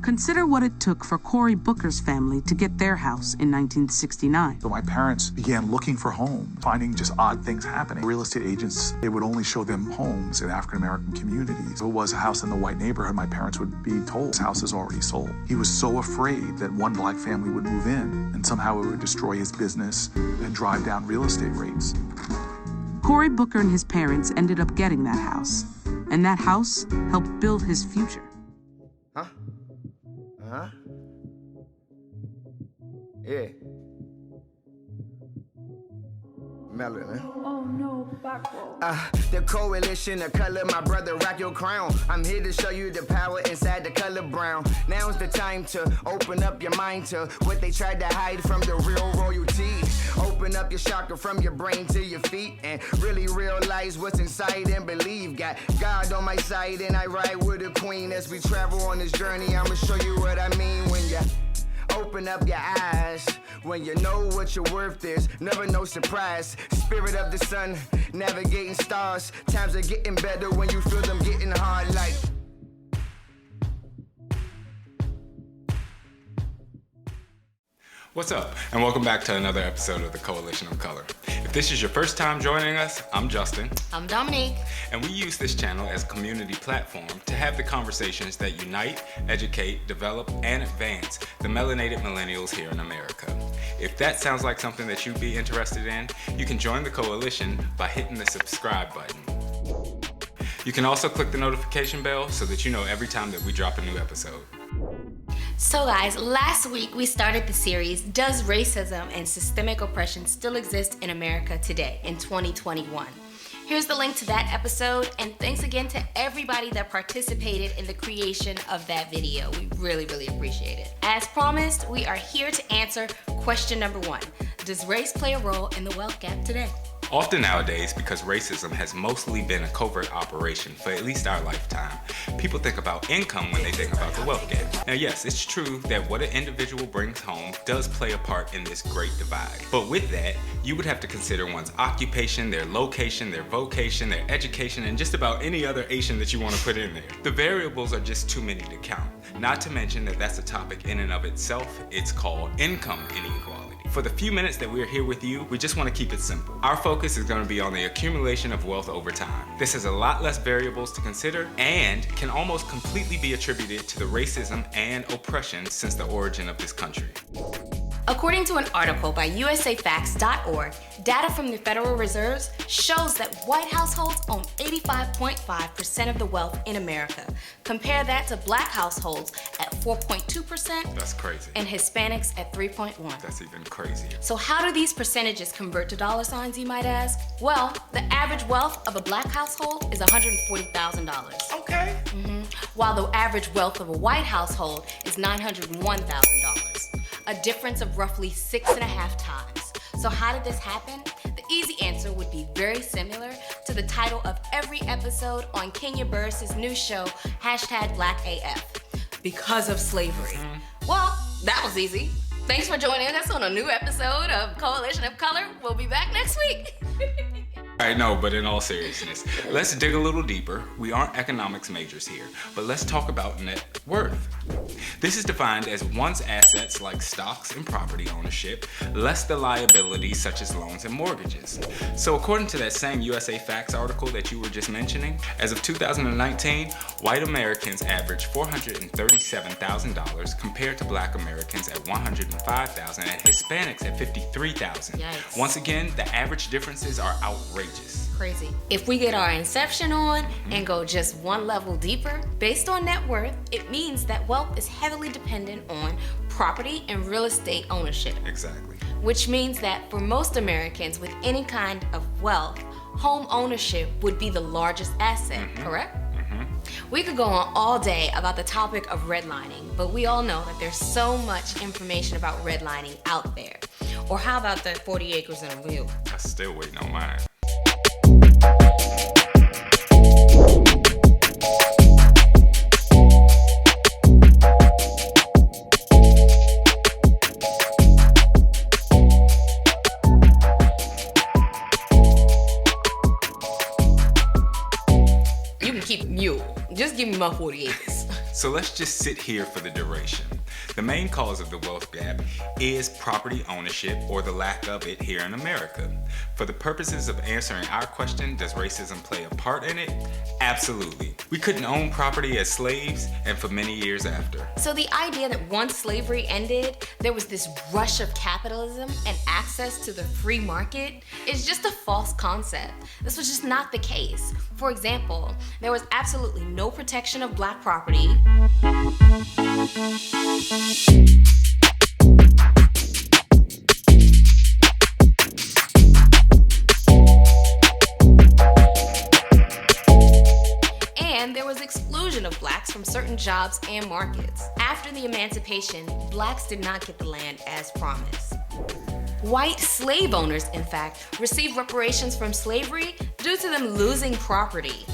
Consider what it took for Cory Booker's family to get their house in 1969. So my parents began looking for homes, finding just odd things happening. Real estate agents, they would only show them homes in African-American communities. If it was a house in the white neighborhood, my parents would be told, this house is already sold. He was so afraid that one black family would move in and somehow it would destroy his business and drive down real estate rates. Cory Booker and his parents ended up getting that house, and that house helped build his future. Huh? Huh? Yeah. Melon, huh? Oh no, back roll. The coalition of color, my brother, rock your crown. I'm here to show you the power inside the color brown. Now's the time to open up your mind to what they tried to hide from the real royalty. Open up your chakra from your brain to your feet and really realize what's inside and believe. Got God on my side and I ride with a queen. As we travel on this journey, I'ma show you what I mean when you open up your eyes. When you know what your worth is, never no surprise. Spirit of the sun, navigating stars. Times are getting better when you feel them getting hard like. What's up, and welcome back to another episode of the Coalition of Color. If this is your first time joining us, I'm Justin. I'm Dominique. And we use this channel as a community platform to have the conversations that unite, educate, develop, and advance the melanated millennials here in America. If that sounds like something that you'd be interested in, you can join the coalition by hitting the subscribe button. You can also click the notification bell so that you know every time that we drop a new episode. So guys, last week we started the series, Does Racism and Systemic Oppression Still Exist in America Today in 2021? Here's the link to that episode, and thanks again to everybody that participated in the creation of that video. We really, really appreciate it. As promised, we are here to answer question number 1. Does race play a role in the wealth gap today? Often nowadays, because racism has mostly been a covert operation for at least our lifetime, people think about income when they think about the wealth gap. Now yes, it's true that what an individual brings home does play a part in this great divide. But with that, you would have to consider one's occupation, their location, their vocation, their education, and just about any other Asian that you want to put in there. The variables are just too many to count. Not to mention that that's a topic in and of itself. It's called income inequality. For the few minutes that we're here with you, we just want to keep it simple. Our focus is going to be on the accumulation of wealth over time. This has a lot less variables to consider and can almost completely be attributed to the racism and oppression since the origin of this country. According to an article by usafacts.org, data from the Federal Reserve shows that white households own 85.5% of the wealth in America. Compare that to black households at 4.2%. That's crazy. And Hispanics at 3.1%. That's even crazier. So how do these percentages convert to dollar signs, you might ask? Well, the average wealth of a black household is $140,000. Okay. While the average wealth of a white household is $901,000. A difference of roughly 6.5 times. So how did this happen? The easy answer would be very similar to the title of every episode on Kenya Barris's new show, #BlackAF, because of slavery. Well, that was easy. Thanks for joining us on a new episode of Coalition of Color. We'll be back next week. I know, but in all seriousness, let's dig a little deeper. We aren't economics majors here, but let's talk about net worth. This is defined as one's assets like stocks and property ownership, less the liabilities such as loans and mortgages. So according to that same USA Facts article that you were just mentioning, as of 2019, white Americans averaged $437,000 compared to black Americans at $105,000 and Hispanics at $53,000. Yikes. Once again, the average differences are outrageous. Crazy. If we get our inception on and go just one level deeper, based on net worth, it means that wealth is heavily dependent on property and real estate ownership. Exactly. Which means that for most Americans with any kind of wealth, home ownership would be the largest asset, correct? We could go on all day about the topic of redlining, but we all know that there's so much information about redlining out there. Or how about the 40 acres and a mule? I'm still waiting on mine. You can keep a mule. Just give me my 40 acres. So let's just sit here for the duration. The main cause of the wealth gap is property ownership or the lack of it here in America. For the purposes of answering our question, does racism play a part in it? Absolutely. We couldn't own property as slaves and for many years after. So the idea that once slavery ended, there was this rush of capitalism and access to the free market is just a false concept. This was just not the case. For example, there was absolutely no protection of black property. And there was exclusion of blacks from certain jobs and markets. After the emancipation, blacks did not get the land as promised. White slave owners, in fact, received reparations from slavery due to them losing property.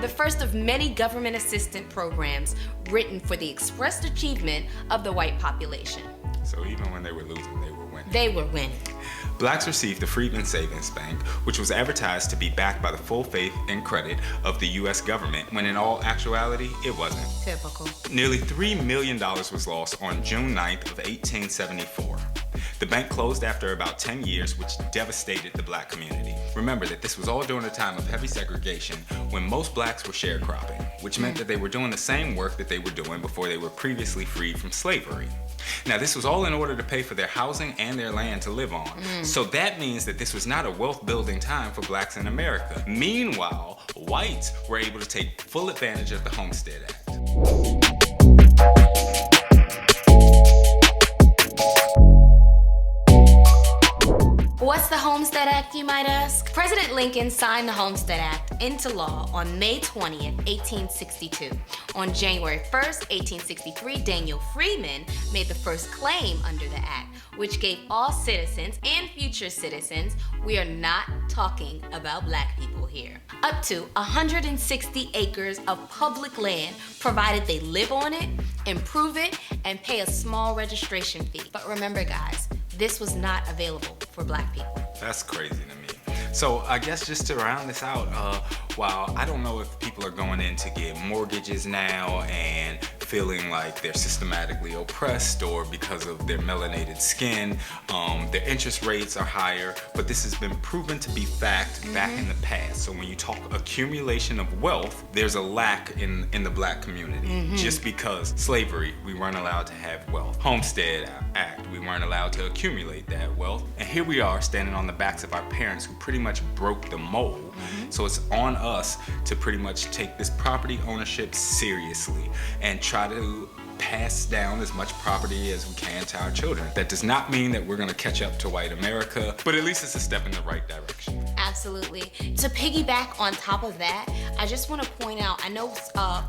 The first of many government assistance programs written for the expressed achievement of the white population. So even when they were losing, they were winning. They were winning. Blacks received the Freedmen Savings Bank, which was advertised to be backed by the full faith and credit of the U.S. government, when in all actuality, it wasn't. Typical. Nearly $3 million was lost on June 9th of 1874. The bank closed after about 10 years, which devastated the black community. Remember that this was all during a time of heavy segregation when most blacks were sharecropping, which meant that they were doing the same work that they were doing before they were previously freed from slavery. Now, this was all in order to pay for their housing and their land to live on. So that means that this was not a wealth-building time for blacks in America. Meanwhile, whites were able to take full advantage of the Homestead Act. What's the Homestead Act, you might ask? President Lincoln signed the Homestead Act into law on May 20th, 1862. On January 1st, 1863, Daniel Freeman made the first claim under the act, which gave all citizens and future citizens, we are not talking about black people here, up to 160 acres of public land, provided they live on it, improve it, and pay a small registration fee. But remember, guys, this was not available for black people. That's crazy to me. So I guess just to round this out, while I don't know if people are going in to get mortgages now and feeling like they're systematically oppressed or because of their melanated skin, their interest rates are higher, but this has been proven to be fact back in the past. So when you talk accumulation of wealth, there's a lack in the black community. Just because slavery, we weren't allowed to have wealth. Homestead Act, we weren't allowed to accumulate that wealth. And here we are standing on the backs of our parents who pretty much broke the mold. So it's on us to pretty much take this property ownership seriously and try to pass down as much property as we can to our children. That does not mean that we're gonna catch up to white America, but at least it's a step in the right direction. Absolutely. To piggyback on top of that, I just want to point out, I know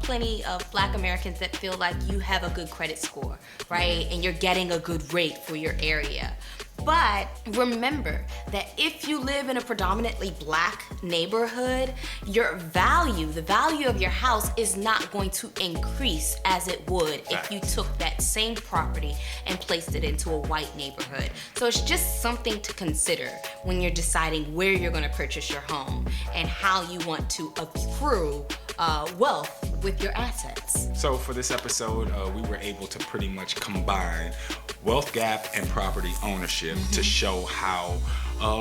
plenty of black Americans that feel like you have a good credit score, right? And you're getting a good rate for your area. But remember that if you live in a predominantly black neighborhood, your value, the value of your house is not going to increase as it would if you took that same property and placed it into a white neighborhood. So it's just something to consider when you're deciding where you're going to purchase your home and how you want to accrue wealth with your assets. So for this episode, we were able to pretty much combine wealth gap and property ownership to show how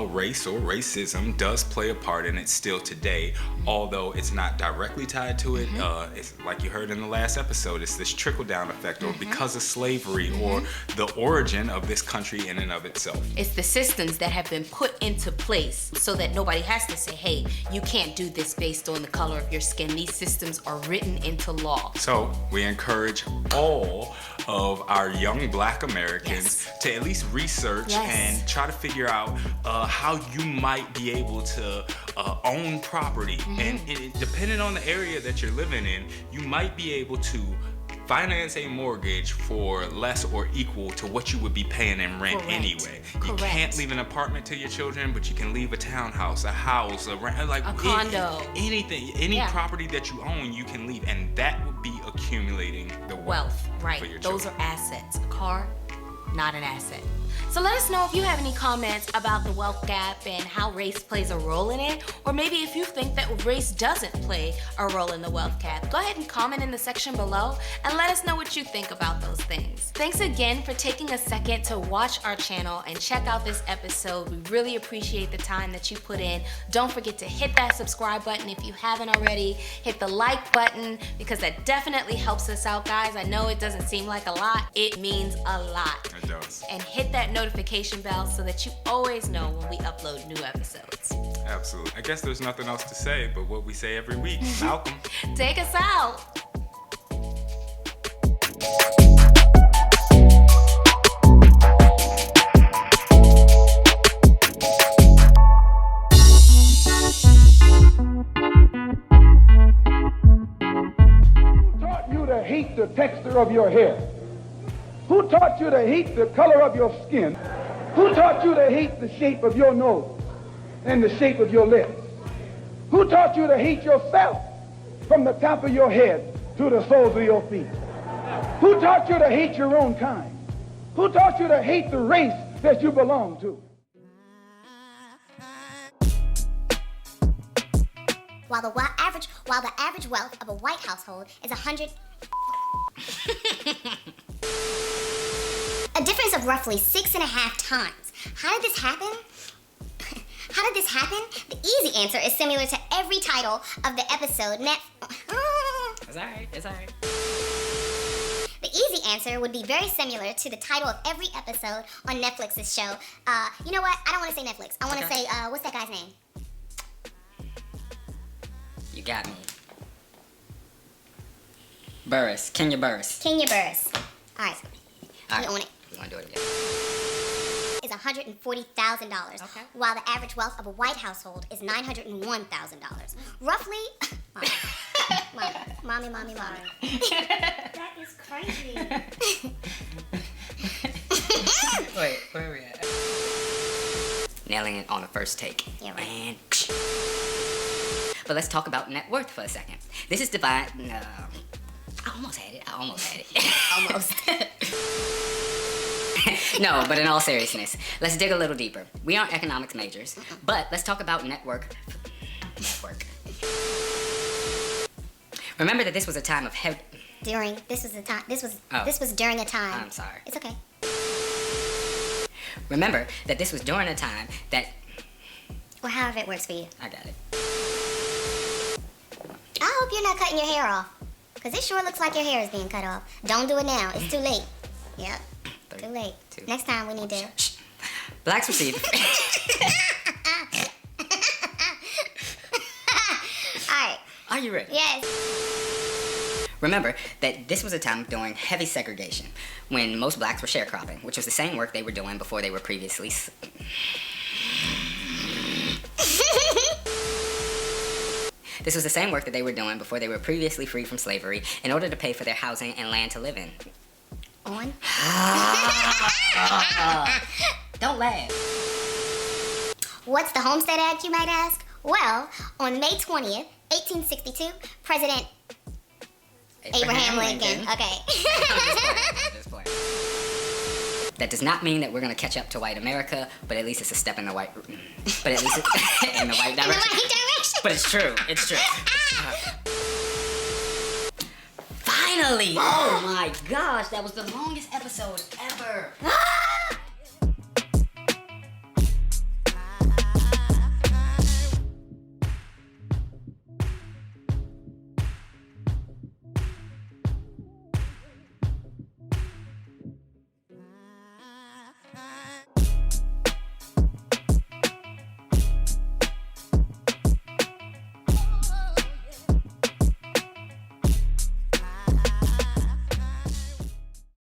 race or racism does play a part in it still today, although it's not directly tied to it. It's like you heard in the last episode, it's this trickle-down effect, or because of slavery or the origin of this country in and of itself. It's the systems that have been put into place so that nobody has to say, hey, you can't do this based on the color of your skin. These systems are written into law. So we encourage all of our young black Americans to at least research and try to figure out how you might be able to own property. And depending on the area that you're living in, you might be able to finance a mortgage for less or equal to what you would be paying in rent anyway. You can't leave an apartment to your children, but you can leave a townhouse, a house, a condo, anything, any property that you own, you can leave, and that would be accumulating the wealth. Right. For your Those children. are assets. A car, not an asset. So let us know if you have any comments about the wealth gap and how race plays a role in it, or maybe if you think that race doesn't play a role in the wealth gap. Go ahead and comment in the section below and let us know what you think about those things. Thanks again for taking a second to watch our channel and check out this episode. We really appreciate the time that you put in. Don't forget to hit that subscribe button if you haven't already. Hit the like button because that definitely helps us out, guys. I know it doesn't seem like a lot. It means a lot. It does. And hit that notification bell so that you always know when we upload new episodes. Absolutely. I guess there's nothing else to say but what we say every week. Malcolm. Take us out. Taught you to hate the texture of your hair? Who taught you to hate the color of your skin? Who taught you to hate the shape of your nose and the shape of your lips? Who taught you to hate yourself from the top of your head to the soles of your feet? Who taught you to hate your own kind? Who taught you to hate the race that you belong to? While the average wealth of a white household is 100. A difference of roughly 6.5 times. How did this happen? The easy answer is similar to every title of the episode. It's alright. The easy answer would be very similar to the title of every episode on Netflix's show. You know what? I don't want to say Netflix. I want to say, what's that guy's name? You got me. Burris. Kenya Burris. All right. We own it. We want to do it again. Is $140,000. Okay. While the average wealth of a white household is $901,000. Roughly. Mommy. That is crazy. Wait, where are we at? Nailing it on the first take. Yeah, right. And but let's talk about net worth for a second. This is divided. I almost had it. Almost. No, but in all seriousness, let's dig a little deeper. We aren't economics majors, but let's talk about network. Remember that this was a time of This was during a time. I'm sorry. It's okay. Remember that this was during a time that. Or however it works for you. I got it. I hope you're not cutting your hair off. Because it sure looks like your hair is being cut off. Don't do it now. It's too late. Yep. Too late. Next time we need to... Blacks received... Alright. Are you ready? Yes. Remember that this was a time during heavy segregation, when most blacks were sharecropping, which was the same work they were doing before they were previously... This was the same work that they were doing before they were previously freed from slavery in order to pay for their housing and land to live in. On? Don't laugh. What's the Homestead Act, you might ask? Well, on May 20th, 1862, President Abraham Lincoln. Okay. Just playing. That does not mean that we're gonna catch up to white America, but at least it's a step in the right. But at least it's in the right direction. In the right direction. But it's true. It's true. Finally! Oh my gosh, that was the longest episode ever.